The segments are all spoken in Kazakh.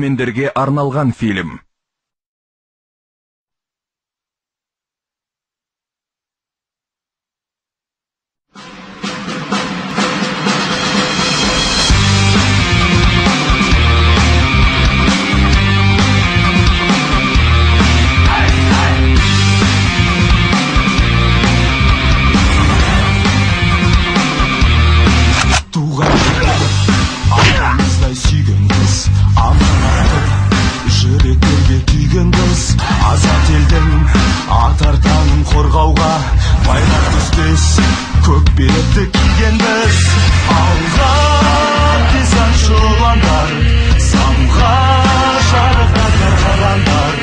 Мендерге арналған фильм. Азат елдің атар таңын қорғауға байрақ түстес көк беретті кигенбіз. Алға тезан шуландар, самға жарықтар қарандар,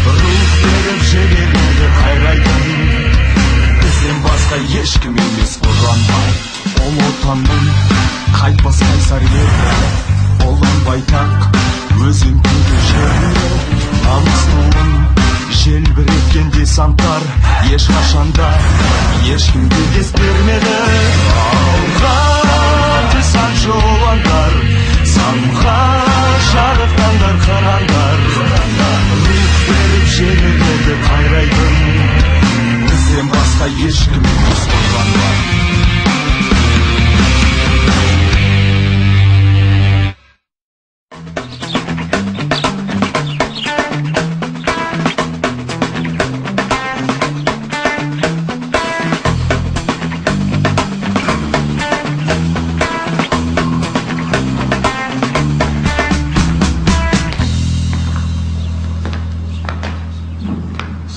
рух беріп жебелерді қайрайтын бізден басқа ешкім емес ұранбай. Ол отанның қайтпас қайсар ері, олан байтақ өзің көгі жерлері. Намыс туын желбіреткен десанттар ешқашанда ешкімге дес бермеді. Алға десант жоландар, самға жарықтандар қарандар, рух беріп жерлерді қайрайтын бізден басқа ешкім емес ұранбай.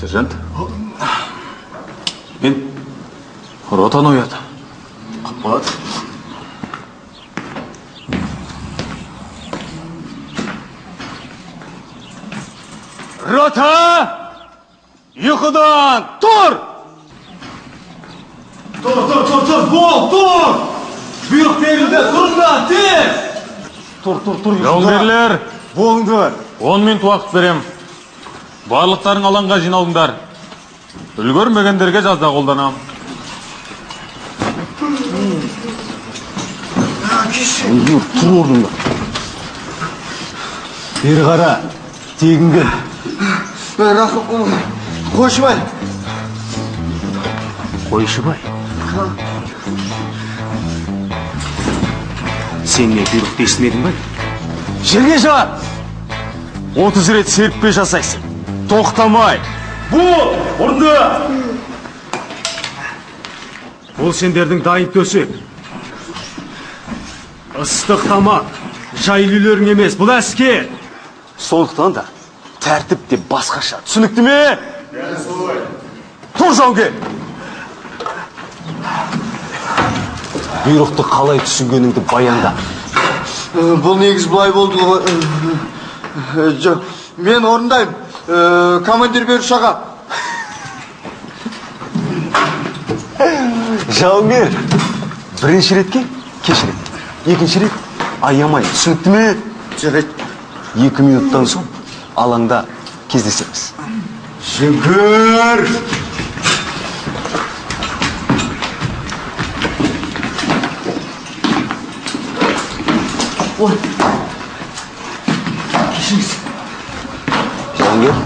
Сержант, мен ротаны оят. Қаппад. Рота! Ұйқыдан! Тұр! Тұр! Бол, тұр! Бұйрық берілді, тұрында, тез! Тұр. Жауынгерлер, Болыңдар. 10 минут уақыт берем. Барлықтарың алаңға жиналыңдар. Үлгермегендерге жаза қолданам. Тұр орныңда. Бері қара, тегін кел. Қойшыбай. Қойшыбай? Сен не бұйрықты естімедің бе? Жерге жат! 30 рет серіппе жасайсың. Тоқтамай! Бұл! Орында! Бұл сендердің дайын төсек. Ыстық тамақ, жайлы үйлерің емес, бұл әскер. Сондықтан да тәртіп деп басқаша. Түсінікті ме? Тұр жауынгер! Бұйрықты қалай түсінгеніңді баянда. Бұл негіз бұлай болды ғой. Мен орындайым. Командир беруші аға. Жауынгер, бірінші ретке кешірет. Екінші рет аямай. Түсінікті ме? Жарайды. 2 минуттан соң алаңда кездесеміз. Жеңгір! Ой, кешіріңіз. Жауынгер,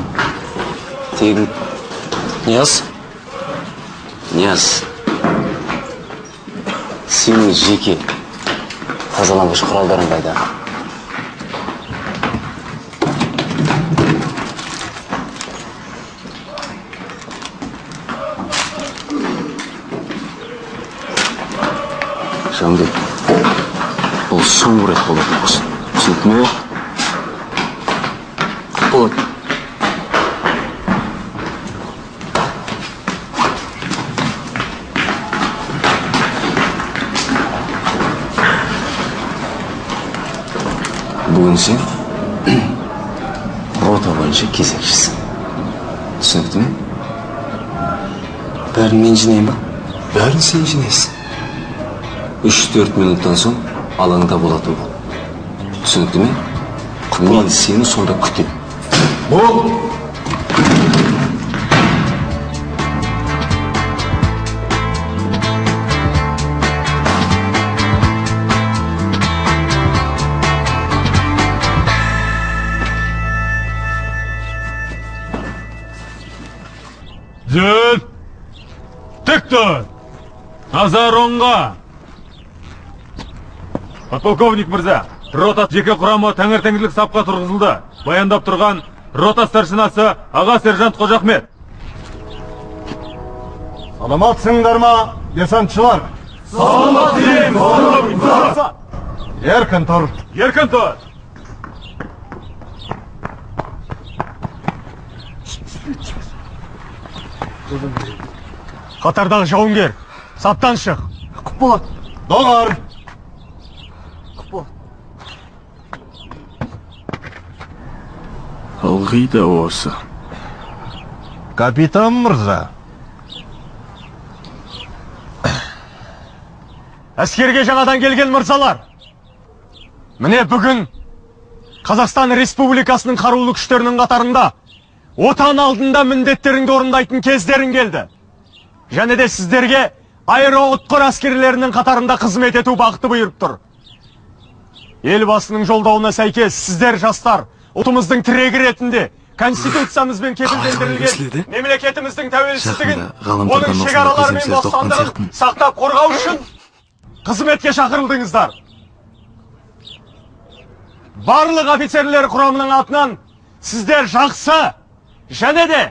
тегін. Нияз? Нияз, сенің жеке тазаланғыш құралдарың қайда? Жауынгер, бұл соңғы рет болатын болсын. Түсінікті ме? Болады. Бүгін сен рота бойынша кезекшісің. Түсінікті ме? Бәрін мен жинайын ба? Бәрін сен жинайсың. 3-4 минуттан соң алаңда болатын бол. Түсінікті ме? Мен сені сонда күтем. Бол! Жүз. Тік тұр. Назар оңға. Подполковник мырза, рота жеке құрамы тәңір-тәңірлік сапқа тұрғызылды. Баяндап тұрған рота старшинасы аға сержант Қожахмет. Саламатсыңдар ма, десантшылар? Саламат дейміз. Еркін тұр. Еркін тұр. Қатардағы жауынгер, саптан шық. Құп болады. Доғар. Құп болады. Ылғи да осы. Капитан мырза. Әскерге жаңадан келген мырзалар. Міне бүгін Қазақстан Республикасының қарулы күштерінің қатарында отан алдында міндеттеріңді орындайтын кездерің келді. Және де сіздерге аэроұтқыр әскерлерінің қатарында қызмет ету бақыты бұйырып тұр. Елбасының жолдауына сәйкес сіздер жастар ұлтымыздың тірегі ретінде Конституциямызбен кепілдендірілген мемлекетіміздің тәуелсіздігін, оның шекаралары мен бостандығын сақтап қорғау үшін қызметке шақырылдыңыздар. Барлық офицерлер құрамының атынан сіздер жақсы және де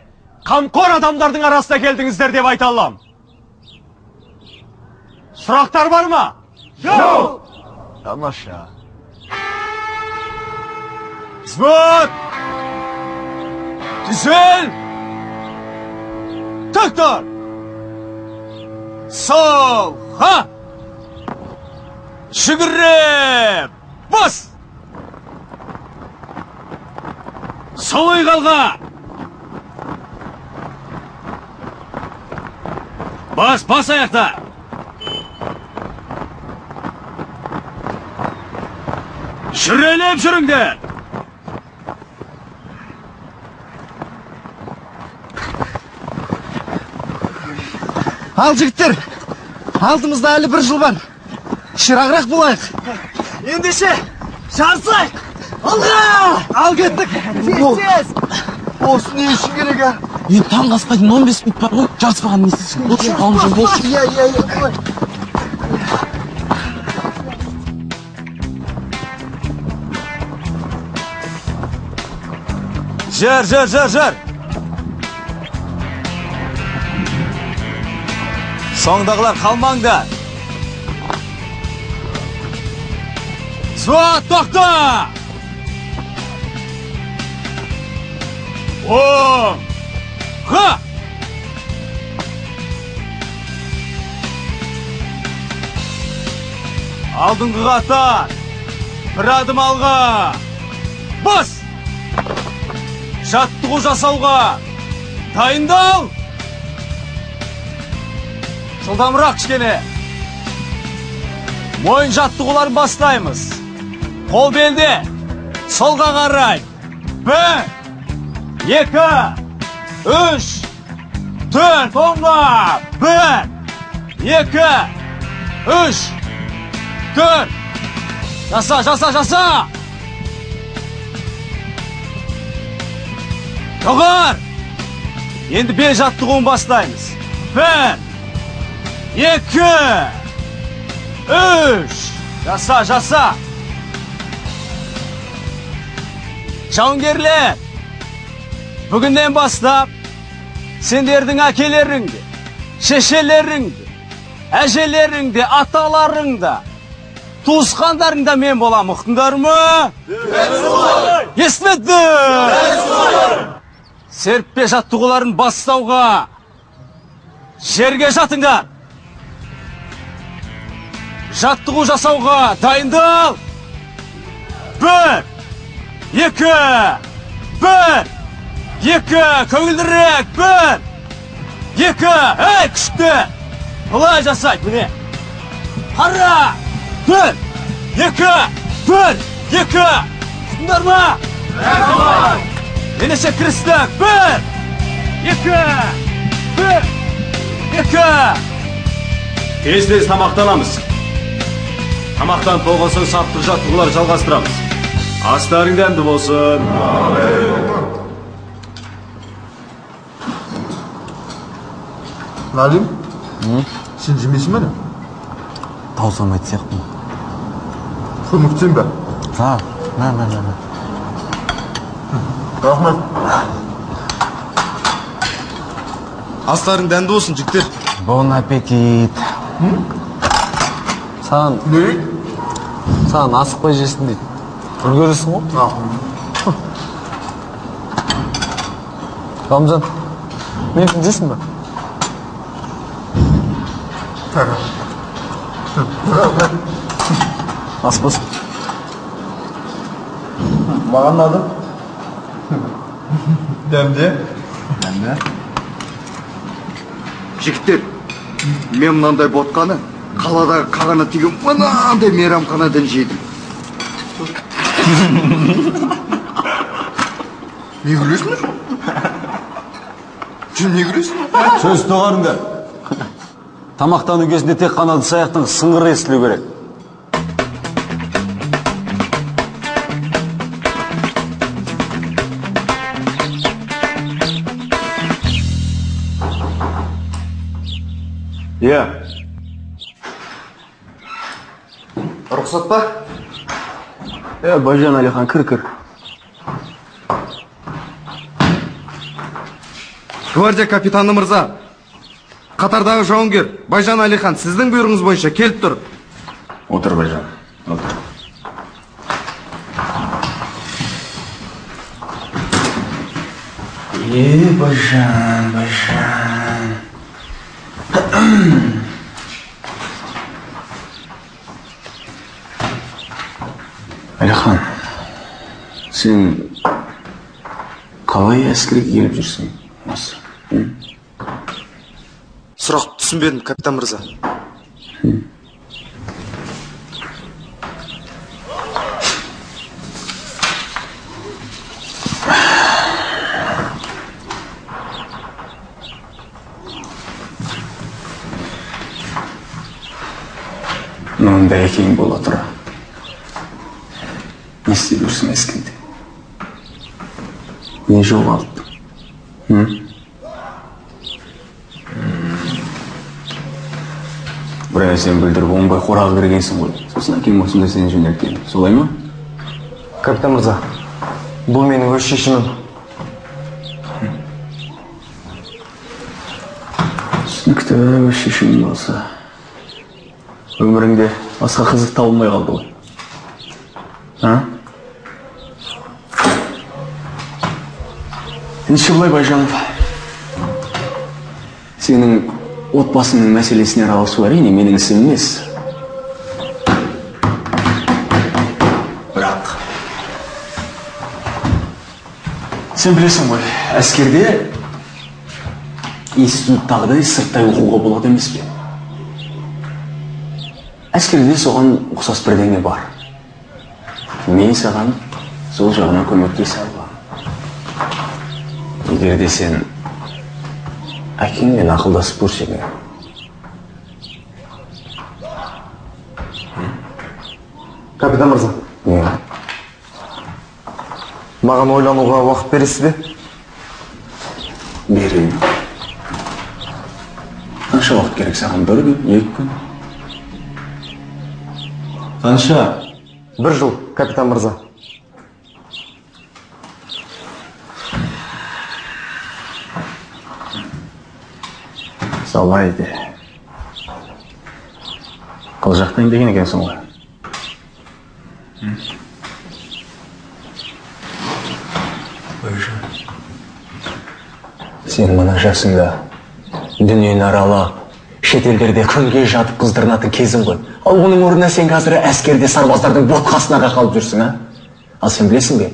қамқор адамдардың арасында келдіңіздер деп айта алам. Сұрақтар бар ма? Жоқ! Тамаша. Взвод! Түзел! Тік тұр! Солға! Жүгіріп! Бас! Сол ойғалға! Бас аяқта! Жүрелеп жүріңдер! Ал жігіттер, алдымызда әлі бір жыл бар. Шырағырақ болайық. Ендеше, жарысайық. Алға! Ал кеттік. Тез. Осы не үшін керек, а? Енді таңғы асқа дейін 15 минут бар ғой. Жарыспаған несіз. Болшы, қалымжан, болшы. Жыр. Соңдағылар қалмаңдар. Взвод, тоқта! Оңға! Алдыңғы қатар. Бір адым алға. Бас! Жаттығу жасауға. Дайындал! Жылдамырақ кішкене. Мойын жаттығуларын бастаймыз. Қол белде. Солға қарай. 1, 2, 3, 4, оңға. 1, 2, 3, 4. Жаса. Жоғар. Енді бел жаттығуын бастаймыз. 1, 2, 3. Жаса. Жауынгерлер, бүгіннен бастап сендердің әкелеріңді, шешелеріңді, әжелеріңді, аталарыңды, туысқандарыңда мен болам, ұқтыңдар ма? Естімеді? Серппе жаттығуларын бастауға жерге жатыңдар. Жаттығу жасауға дайындал. 1, 2, 1, 2, көңілдірек. 1, 2, күшті. Бұлай жасайды, міне. Қара. 1, 2, 1, 2. Тұтындар ма? Менеше кірістік. 1, 2, 1, 2. Тез тамақтанамыз. Тамақтан болған соң саптық жаттығулар жалғастырамыз. Астарың дәмді болсын. Налим? Сен жемейсің бе? Таусамайды сияқты. Көмектесең бе? Ha, на. Рахмет. Астарың дәнді болсын, жігіттер. Bon аппетит. Саған асықпай жесін дейді. Үлгересің ғой? Ғалымжан, мен жесің бе? Ас болсын. Маған ұнады. Дәмде. Жігіттер, мен мынандай ботқаны қаладағы қағана тиген мынандай мейрамханадан жедім. Не күлесіңдер? Не күлесіңдер? Сөз доғарыңдар. Тамақтану кезінде тек қана ыдыс-аяқтың сыңғыры естілу керек. Иә. Рұқсат па? Байжан Алихан, кір. Гвардия капитаны мырза, қатардағы жауынгер Байжан Алихан сіздің бұйрығыңыз бойынша келіп тұр. Отыр, Байжан, отыр. Байжан. Алихан, сен қалай әскерге келіп жүрсің? Осы. Сұрақ түсінбедім, капитан мырза. Мында екең бола тұра. Не істеп жүрсің әскерде? Не жоғалттың? Бірақ сен білдіріп оңбай қораға кіргенсің ғой. Сосын әкем осында сені жөнелткен. Солай ма? Капитан мырза, бұл менің өз шешімім. Түсінікті өз шешімің болса. Өміріңде басқа қызық табылмай қалды ғой. Ендеше былай, Байжанов, сенің отбасының мәселесіне араласу әрине менің ісім емес. Бірақ сен білесің ғой, әскерде институттағыдай сырттай оқуға болады емес пе? Әскерде соған ұқсас бірдеңе бар. Мен саған сол жағынан көмектесе аламын. Егер де сен әкеңмен ақылдасып көрсең. Капитан мырза, маған ойлануға уақыт бересіз бе? Берейін. Қанша уақыт керек саған? 1 күн, 2 күн? Қанша? 1 жыл, капитан мырза. Солай де. Қылжақта емдеген екенсің ғой. Сен мына жасыңда дүниені аралап, шетелдерде күнге жатып қыздырынатын кезің ғой. Ал оның орнына сен қазір әскерде сарбаздардың ботқасына қалып жүрсің, Ал сен білесің бе,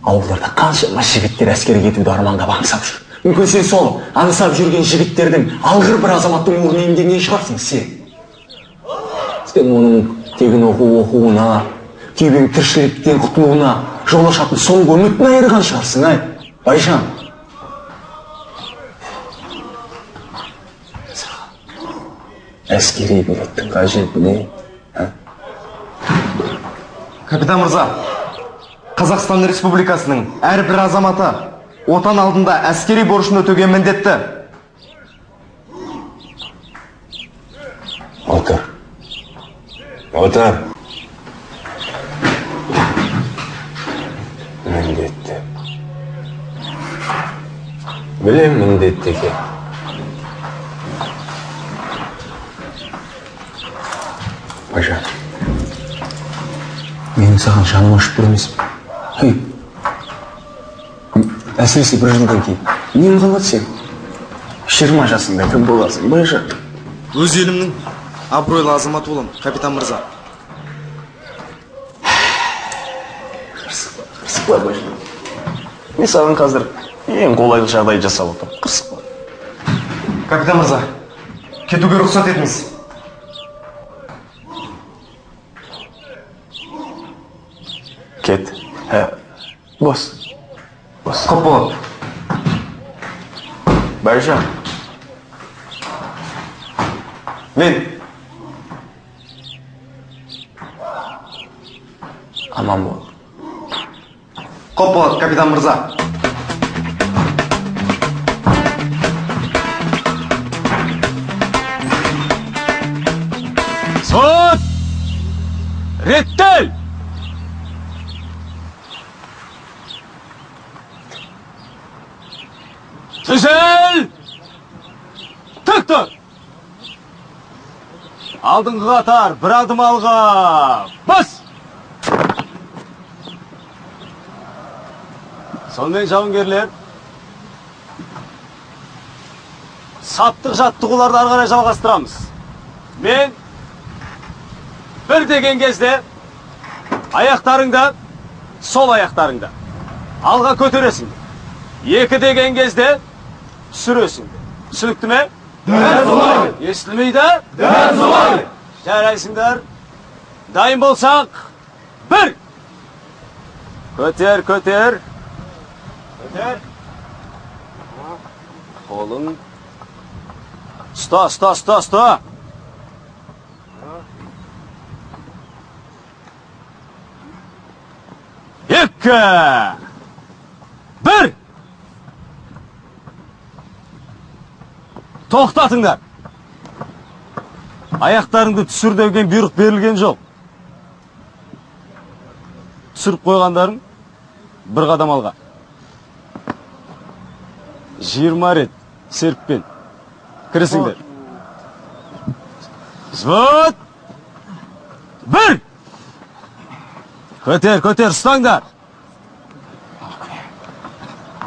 ауылдарда қаншама жігіттер әскерге кетуді армандап аңсап жүр. Мүмкін сен сол аңсап жүрген жігіттердің алғыр бір азаматтың орнына емдеген шығарсың сен. Сен оның тегін оқуына, күйбең тіршіліктен құтылуына жол ашатын соңғы үмітін айырған шығарсың, Байжан. Әскери билеттің қажеті не? Капитан мырза, Қазақстан Республикасының әрбір азаматы отан алдында әскери борышын өтеуге міндетті. Отыр. Отыр. Міндетті. Білем міндетті екен. Байжан, менің саған жаным ашып тұр емес пе? Әсіресе бір жылдан кейін. Нең қалады сен? 20 жасыңда кім боласың, Байжан? Өз елімнің абыройлы азаматы болам, капитан мырза. Қырсықпа, Байжан. Мен саған қазір ең қолайлы жағдай жасап отырмын. Қырсықпа. Капитан мырза, кетуге рұқсат етіңіз. Кет. Бос. Көп болады. Байжан. Мен. Аман бол. Көп болады, капитан мырза. Сот! Реттел! Түзел! Тік тұр! Алдыңғы қатар, бір адым алға! Бас! Сонымен жауынгерлер, саптық жаттығуларды ары қарай жалғастырамыз. Мен бір деген кезде аяқтарыңда, сол аяқтарыңда алға көтересің. Екі деген кезде түсіресің. Түсінікті ме? Дәл солай. Естілмейді? Дәл солай. Жарайсыңдар. Дайын болсақ, бір. Көтер. Көтер. Қолың. Ұста. Екі. Бір. Тоқтатыңдар. Аяқтарыңды түсір деген бұйрық берілген жоқ. Түсіріп қойғандарың бір қадам алға. 20 рет серппен кірісіңдер. Взвод! Бір! Көтер, ұстаңдар!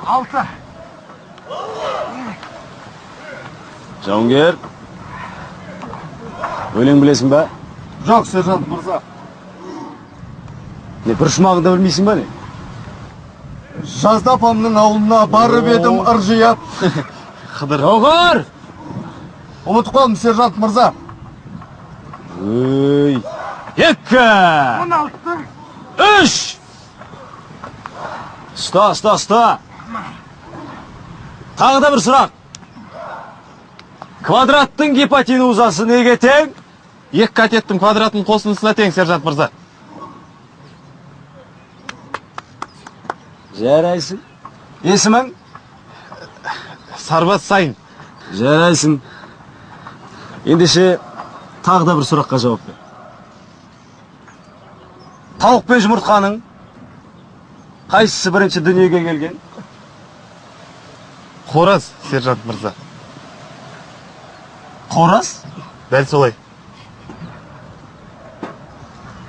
6. Жауынгер, өлең білесің ба? Жоқ, сержант мырза. Не, бір шумағында білмейсің ба не? Жазда апамның ауылына барып едім ыржияп. Жоғар! Ұмытып қалдым, сержант мырза. Өй! 2! 16. 3! Ұста! Тағы да бір сұрақ. Квадраттың гипотенузасы неге тең? 2 катеттің квадраттың қосындысына тең, сержант мырза. Жарайсың. Есімің? Сарбаз сайын. Жарайсың. Ендеше тағы да бір сұраққа жауап бер. Тауық пен жұмыртқаның қайсысы бірінші дүниеге келген? Қораз, сержант мырза. Қораз? Дәл солай.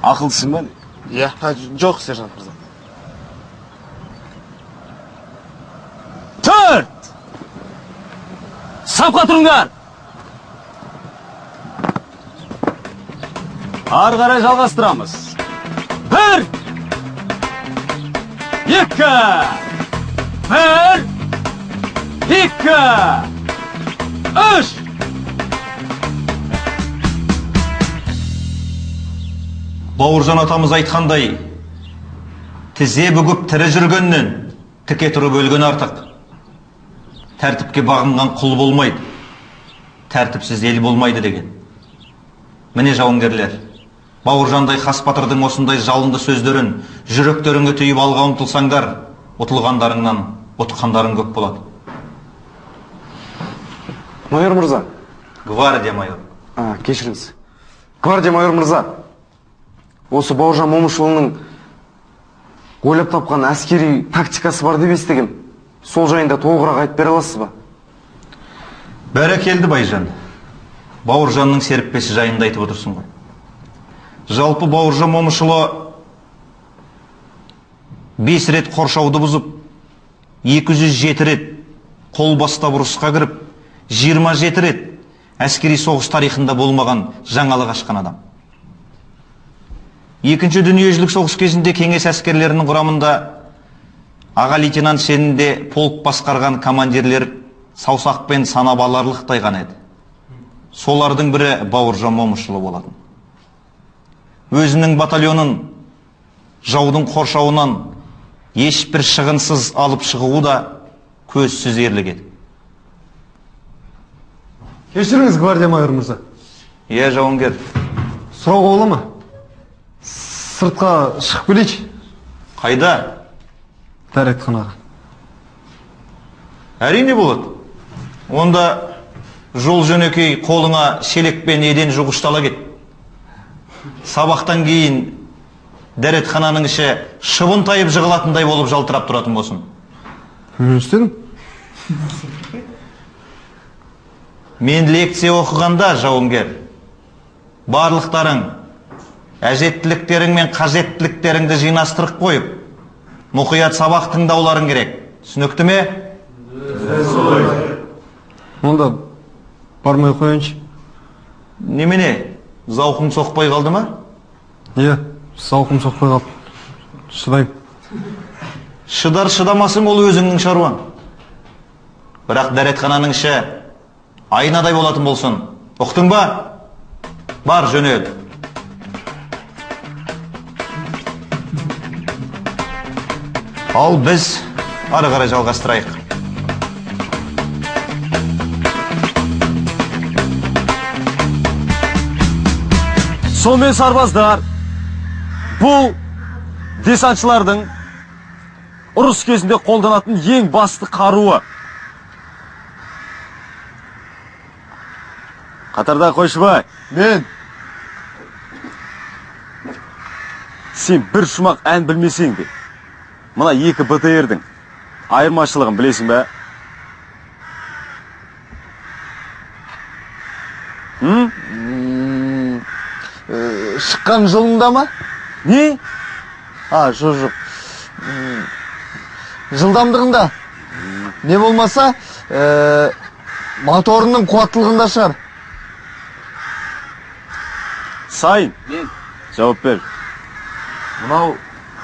Ақылсың ба не? Иә, жоқ, сержант мырза. 4! Сапқа тұрыңдар! Ары қарай жалғастырамыз. 1! 2! 1! 2! 3! Бауыржан атамыз айтқандай, тізе бүгіп тірі жүргеннен тіке тұрып өлген артық. Тәртіпке бағынған құл болмайды, тәртіпсіз ел болмайды деген. Міне жауынгерлер, Бауыржандай хас батырдың осындай жалынды сөздерін жүректеріңе түйіп алға ұмтылсаңдар, ұтылғандарыңнан ұтқандарың көп болады. Майор мырза. Гвардия майор. Кешіріңіз. Гвардия майор мырза, осы Бауыржан Момышұлының ойлап тапқан әскери тактикасы бар деп естігем. Сол жайында толығырақ айтып бере аласыз ба? Бәрекелді Байжан. Бауыржанның серіппесі жайында айтып отырсың ғой. Жалпы Бауыржан Момышұлы 5 рет қоршауды бұзып, 207 рет қол бастап ұрысқа кіріп, 27 рет әскери соғыс тарихында болмаған жаңалық ашқан адам. Екінші дүниежүзілік соғыс кезінде кеңес әскерлерінің құрамында аға лейтенант шенінде полк басқарған командирлер саусақпен санап аларлықтай ғана еді. Солардың бірі Бауыржан Момышұлы болатын. Өзінің батальонын жаудың қоршауынан ешбір шығынсыз алып шығуы да көзсіз ерлік еді. Кешіріңіз, гвардия майор мырза. Иә, жауынгер. Сұрауға бола ма? Сыртқа шығып келейікші. Қайда? Дәретханаға. Әрине болады. Онда жол жөнекей қолыңа шелекпен еден жуғыштала кет. Сабақтан кейін дәретхананың іші шыбын тайып жығылатындай болып жалтырап тұратын болсын. Мен істедім. Мен лекция оқығанда, жауынгер, барлықтарың әжеттіліктерің мен қажеттіліктеріңді жинастырып қойып, мұқият сабақ тыңдауларың керек. Түсінікті ме? Онда бармай қойыншы. Немене? Зауқың соқпай қалды ма? Иә, зауқым соқпай қалды. Шыдайым. Шыдар шыдамасың ол өзіңнің шаруаң. Бірақ дәретхананың іші айнадай болатын болсын. Ұқтың ба? Бар, жөнел. Ал біз ары қарай жалғастырайық. Сонымен сарбаздар, бұл десантшылардың ұрыс кезінде қолданатын ең басты қаруы. Қатарда Қойшыбай. Мен. Сен бір шумақ ән білмесең де, мына екі БТР-дің айырмашылығын білесің бе? Шыққан жылында ма? Не? Жоқ. Жылдамдығында. Не болмаса, моторының қуаттылығында шығар. Сайын, жауап бер. Мынау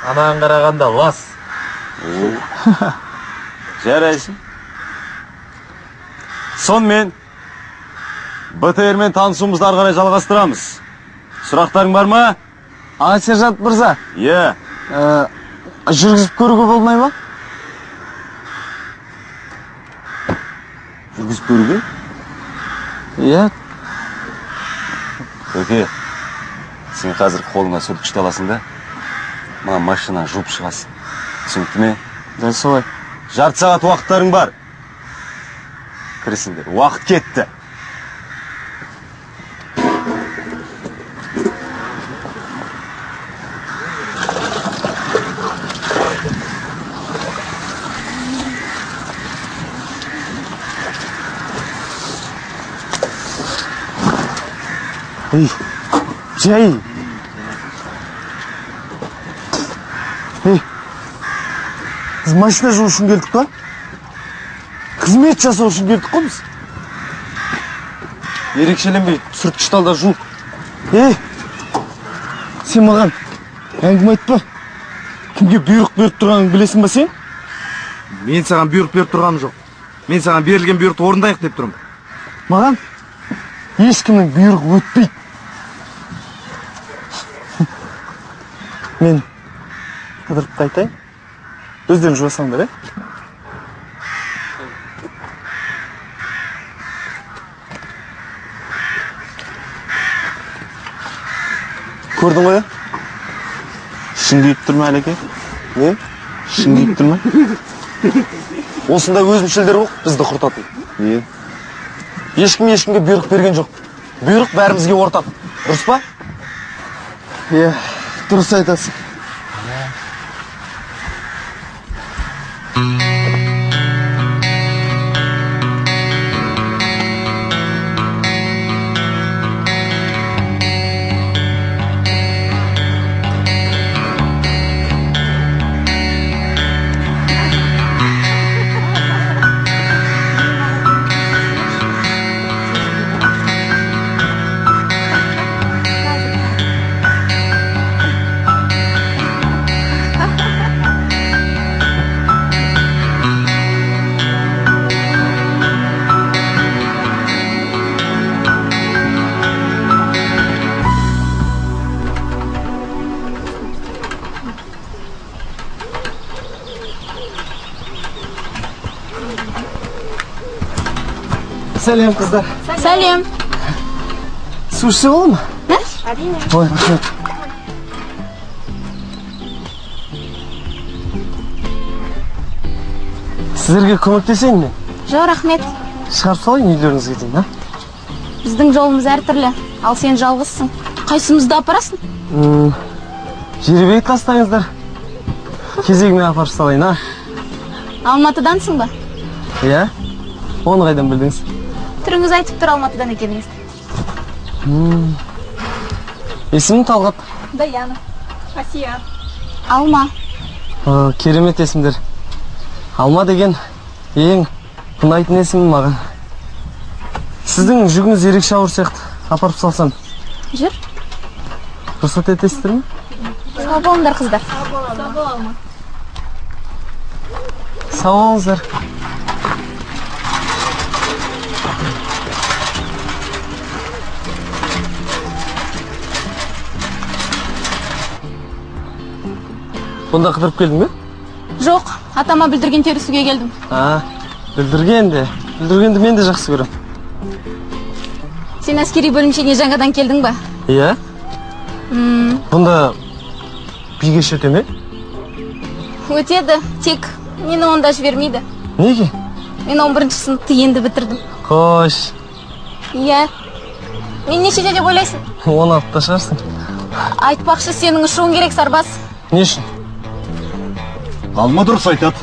анаған қарағанда лас. Жарайсың. Сонымен БТР-мен танысуымызды ары қарай жалғастырамыз. Сұрақтарың бар ма? Сержант мырза. Иә. Жүргізіп көруге болмай ма? Жүргізіп көруге? Иә. Көке, сен қазір қолыңа сүрткішті аласың да, маған машинаны жуып шығасың. Түсінікті ме? Дәл солай. Жарты сағат уақыттарың бар. Кірісіңдер, уақыт кетті. Жай. Біз машина жуу үшін келдік па? Қызмет жасау үшін келдік қой біз? Ерекшеленбей, сүрткішті алда жу. Сен маған әңгіме айтпа. Кімге бұйрық беріп тұрғанын білесің ба сен? Мен саған бұйрық беріп тұрғаным жоқ. Мен саған берілген бұйрықты орындайық деп тұрмын. Маған ешкімнің бұйрығы өтпейді. Мен қыдырып қайтайын. Өздерің жуасаңдар, Көрдің ғой, ішің күйіп тұр ма, әлеке? Не? Ішің күйіп тұр ма? Осында өзімшілдер оқ бізді құртатын. Не? Ешкім ешкімге бұйрық берген жоқ. Бұйрық бәрімізге ортақ. Дұрыс па? Иә, дұрыс айтасың. Сәлем, қыздар. Сәлем. Су ішсе болады ма? Әрине. Ой, рахмет. Сіздерге көмектесейін мен? Жоқ, рахмет. Шығарып салайын үйлеріңізге дейін, а? Біздің жолымыз әртүрлі. Ал сен жалғызсың. Қайсымызды апарасың? Жеребе тастаңыздар. Кезегіме апарып салайын, а? Алматыдансың ба? Иә? Оны қайдан білдіңіз? Түріңіз айтып тұр Алматыдан екеніңізді. Есімім Талғат. Даяна. Асия. Алма. Керемет есімдер. Алма деген ең ұнайтын есімім маған. Сіздің жүгіңіз ерекше ауыр сияқты. Апарып салсам. Жүр. Рұқсат етесіздер ме? Сау болыңдар, қыздар. Сау бол, Алма. Сау болыңыздар. Бұнда қыдырып келдің бе? Жоқ, атама білдірген терісуге келдім. Білдіргенді мен де жақсы көрем. Сен әскери бөлімшеге жаңадан келдің ба? Иә? Бұнда бигеш өте ме? Өтеді, тек мені онда жібермейді. Неге? Мен 11-ші сыныпты енді бітірдім. Қош. Иә. Мен нешеде деп ойлайсың? 16-та шығарсың. Айтпақшы, сенің ұшуың керек, сарбаз. Не үшін? Алма дұрыс айтады.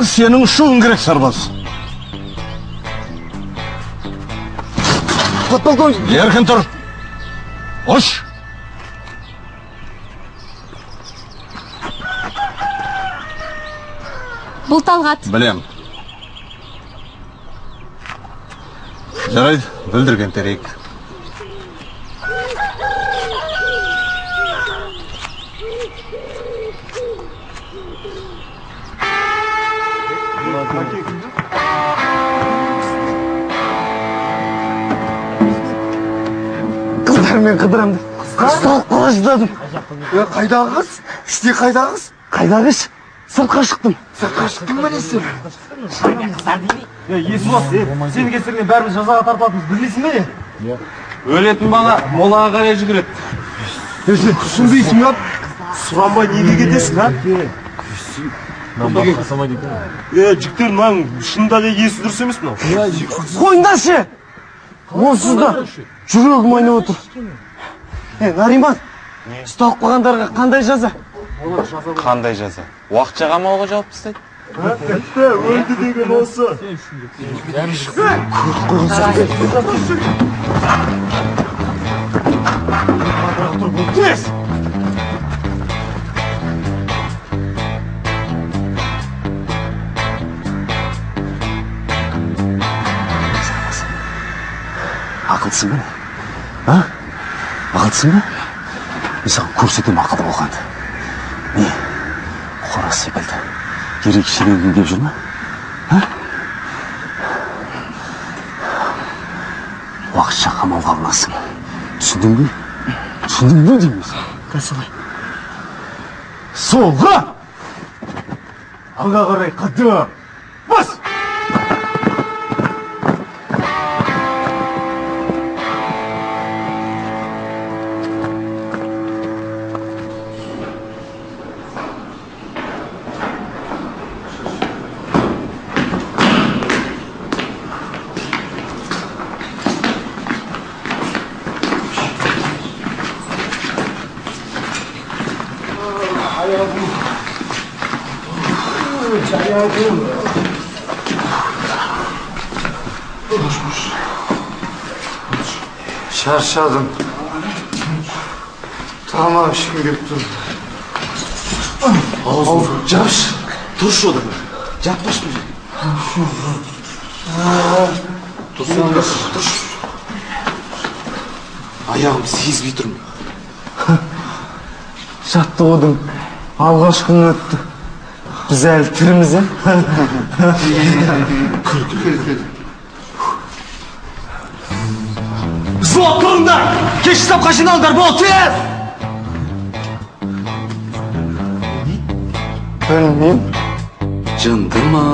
Сенің ұшуың керек, сарбаз. Подполковник. Еркін тұр. Ош. Бұл Талғат. Білем. Жарайды, білдірген терейік. Қыздар, мен қыдырамды. Ұсталып қала жыдадым. Қайдағы қыз? Іште қайдағы қыз? Қайдағы іш? Сыртқа шықтым. Сыртқа шықтың ба несі? Есуас, сені кесірінен бәріміз жазаға тартылатынымыз білмейсің бе не? Өлетін бала молаға қарай жүгіреді. Түсінбейсің ба? Сұранбай неге кетесің, а? Жіктер, маған шынында да есі дұрыс емес мынау. Қойыңдаршы! Онсыз да жүрегім айнап отыр. Нариман, ұсталып қалғандарға қандай жаза? Қандай жаза? Уақытша қамауға жауап тастайды. Тіпті өлді деген осы. Тез! Ақылсың ба? Ақылсың ба? Мен саған көрсетем ақылды болғанды. Не? Қора секілді. Ерекшелегің деп жүр ме? Уақытша қамауға алынасың. Түсіндің бе? Түсіндің бе дейміз? Солай. Солға! Алға қарай қадам! Бас! Şarşadım. Tamam şimdi götür. Жапш, тұр шода. Жаппаш мı? Тұрсаң да тұр. Аяғым сезбей тұрмын. Жаттығудың алғаш күні өтті. Біз әлі тіріміз, Күл. Взвод, тұрыңдар! Кеш штабқа жиналыңдар, бол, тез! Білмеймін. Жынды ма?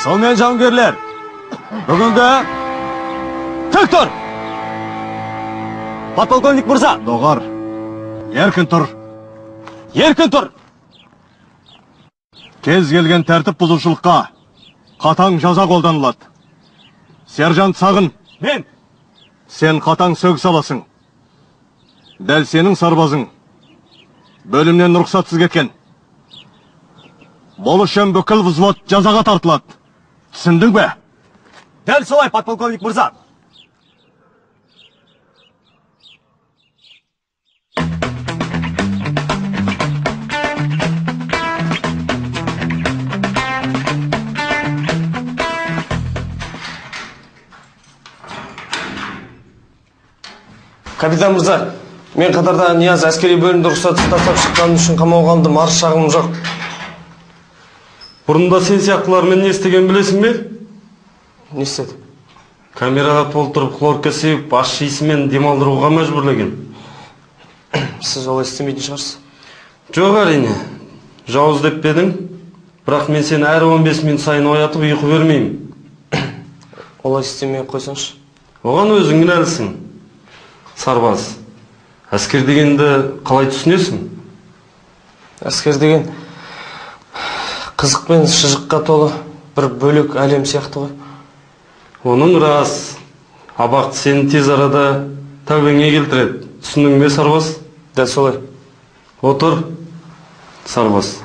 Сонымен жауынгерлер, бүгінгі тік тұр! Подполковник мырза! Доғар, еркін тұр! Еркін тұр! Кез келген тәртіп бұзушылыққа қатаң жаза қолданылады. Сержант Сағын, мен! Сен қатаң сөгіс аласың. Дәл сенің сарбазың. Бөлімнен рұқсатсыз кеткен. Бұл үшін бүкіл взвод жазаға тартылады. Түсіндің бе? Дәл солай, подполковник мырза. Капитан мырза, мен қатарда Нияз әскери бөлімді рұқсатсыз тастап шыққаным үшін қамауға алындым, арыз шағымым жоқ. Бұрында сен сияқтылармен не істеген білесің бе? Не істеді? Камераға толтырып хлорка сеуіп, ащы иісімен демалдыруға мәжбүрлеген. Сіз олай істемейтін шығарсыз? Жоқ, әрине. Жауыз деп бедің, бірақ мен сені әр 15 минут сайын оятып ұйқы бермеймін. Олай істемей қойсаңшы. Оған өзің кінәлісің. Сарбаз, әскер дегенді қалай түсінесің? Әскер деген қызық пен шыжыққа толы бір бөлек әлем сияқты ғой. Оның рас. Абақты сені тез арада тәубеңе келтіреді. Түсіндің бе, сарбаз? Дәл солай. Отыр, сарбаз.